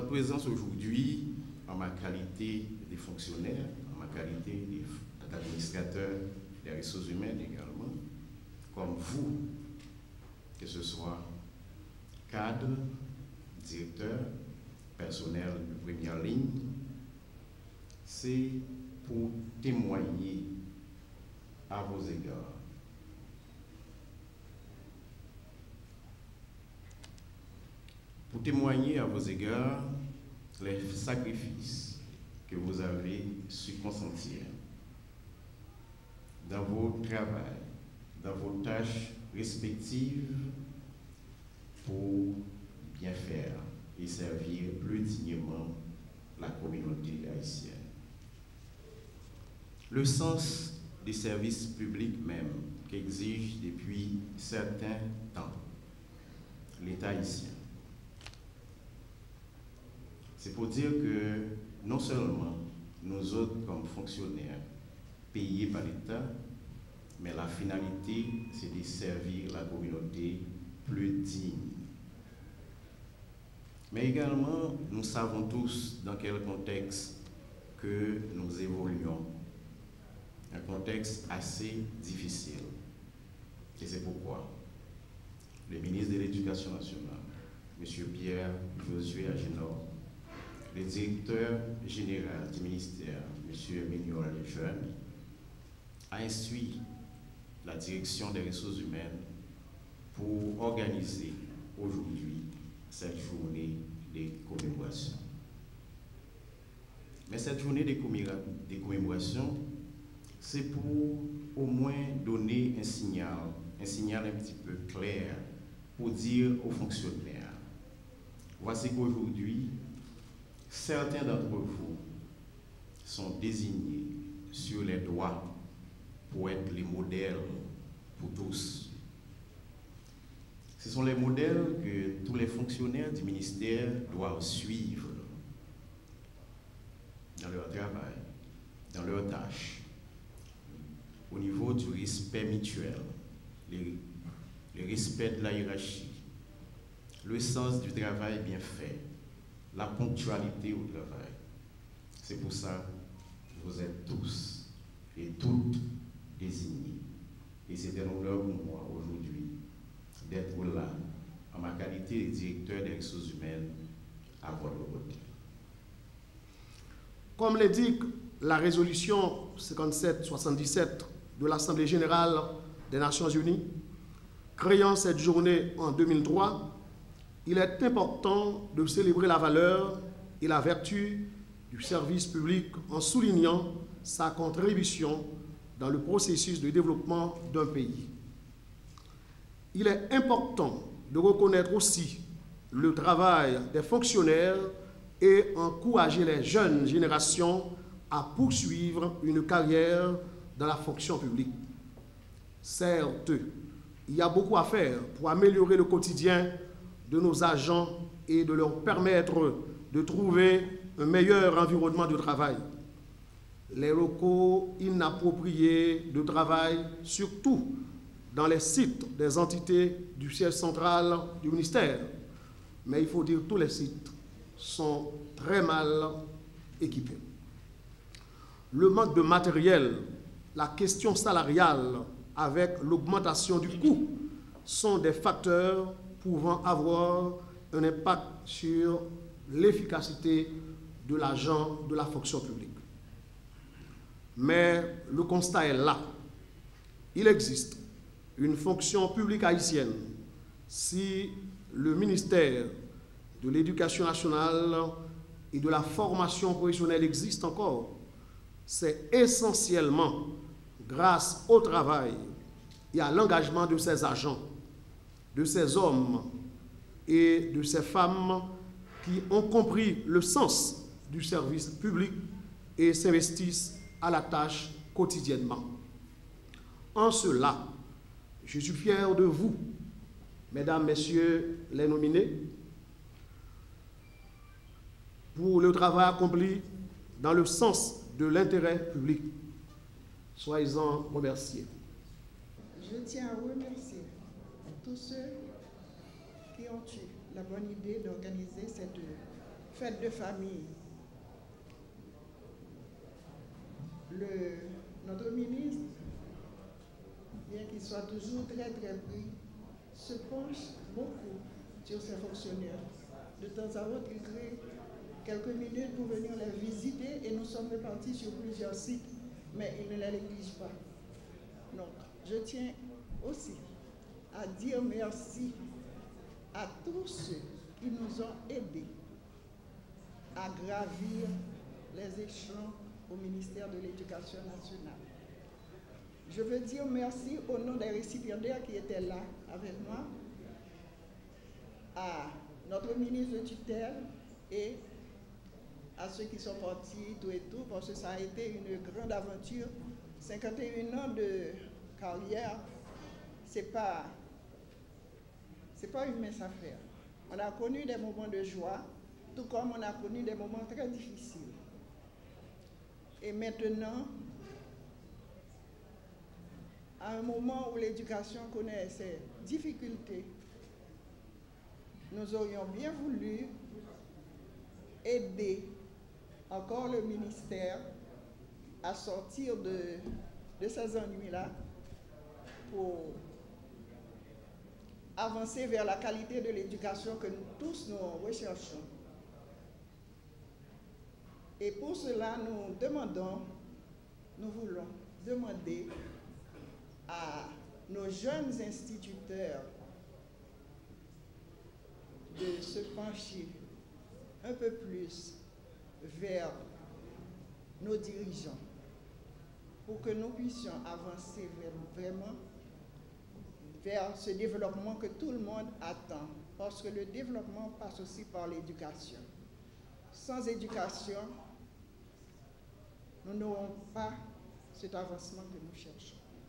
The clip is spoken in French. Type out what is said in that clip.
votre présence aujourd'hui en ma qualité de fonctionnaire, en ma qualité d'administrateur des ressources humaines également, comme vous, que ce soit cadre, directeur, personnel de première ligne, c'est pour témoigner à vos égards les sacrifices que vous avez su consentir dans vos travaux, dans vos tâches respectives pour bien faire et servir plus dignement la communauté haïtienne. Le sens des services publics même qu'exige depuis certains temps l'État haïtien. C'est pour dire que non seulement nous autres comme fonctionnaires payés par l'État, mais la finalité c'est de servir la communauté plus digne. Mais également, nous savons tous dans quel contexte que nous évoluons. Un contexte assez difficile. Et c'est pourquoi le ministre de l'Éducation nationale, M. Pierre Josué Agénor, le directeur général du ministère, M. Mignol Lejeune, a instruit la direction des ressources humaines pour organiser aujourd'hui cette journée de commémoration. Mais cette journée de commémoration, c'est pour au moins donner un signal un petit peu clair pour dire aux fonctionnaires, voici qu'aujourd'hui, certains d'entre vous sont désignés sur les doigts pour être les modèles pour tous. Ce sont les modèles que tous les fonctionnaires du ministère doivent suivre dans leur travail, dans leurs tâches, au niveau du respect mutuel, le respect de la hiérarchie, le sens du travail bien fait, la ponctualité au travail. C'est pour ça que vous êtes tous et toutes désignés. Et c'est un honneur pour moi aujourd'hui d'être là, en ma qualité de directeur des ressources humaines, à votre côté. Comme l'indique la résolution 57-77 de l'Assemblée générale des Nations unies, créant cette journée en 2003, il est important de célébrer la valeur et la vertu du service public en soulignant sa contribution dans le processus de développement d'un pays. Il est important de reconnaître aussi le travail des fonctionnaires et encourager les jeunes générations à poursuivre une carrière dans la fonction publique. Certes, il y a beaucoup à faire pour améliorer le quotidien de nos agents et de leur permettre de trouver un meilleur environnement de travail. Les locaux inappropriés de travail, surtout dans les sites des entités du siège central du ministère, mais il faut dire que tous les sites sont très mal équipés. Le manque de matériel, la question salariale avec l'augmentation du coût sont des facteurs pouvant avoir un impact sur l'efficacité de l'agent de la fonction publique. Mais le constat est là. Il existe une fonction publique haïtienne. Si le ministère de l'Éducation nationale et de la formation professionnelle existe encore, c'est essentiellement grâce au travail et à l'engagement de ces agents, de ces hommes et de ces femmes qui ont compris le sens du service public et s'investissent à la tâche quotidiennement. En cela, je suis fier de vous, mesdames, messieurs les nominés, pour le travail accompli dans le sens de l'intérêt public. Soyez-en remerciés. Je tiens à remercier tous ceux qui ont eu la bonne idée d'organiser cette fête de famille. Notre ministre, bien qu'il soit toujours très pris, se penche beaucoup sur ses fonctionnaires. De temps à autre, il crée quelques minutes pour venir les visiter et nous sommes répartis sur plusieurs sites, mais il ne les néglige pas. Donc, je tiens aussi à dire merci à tous ceux qui nous ont aidés à gravir les échelons au ministère de l'Éducation nationale. Je veux dire merci au nom des récipiendaires qui étaient là avec moi, à notre ministre de tutelle et à ceux qui sont partis, tout, parce que ça a été une grande aventure. 51 ans de carrière, c'est pas une mince affaire. On a connu des moments de joie, tout comme on a connu des moments très difficiles. Et maintenant, à un moment où l'éducation connaît ses difficultés, nous aurions bien voulu aider encore le ministère à sortir de ces ennuis-là pour avancer vers la qualité de l'éducation que nous tous nous recherchons. Et pour cela, nous voulons demander à nos jeunes instituteurs de se pencher un peu plus vers nos dirigeants pour que nous puissions avancer vraiment vers ce développement que tout le monde attend, parce que le développement passe aussi par l'éducation. Sans éducation, nous n'aurons pas cet avancement que nous cherchons.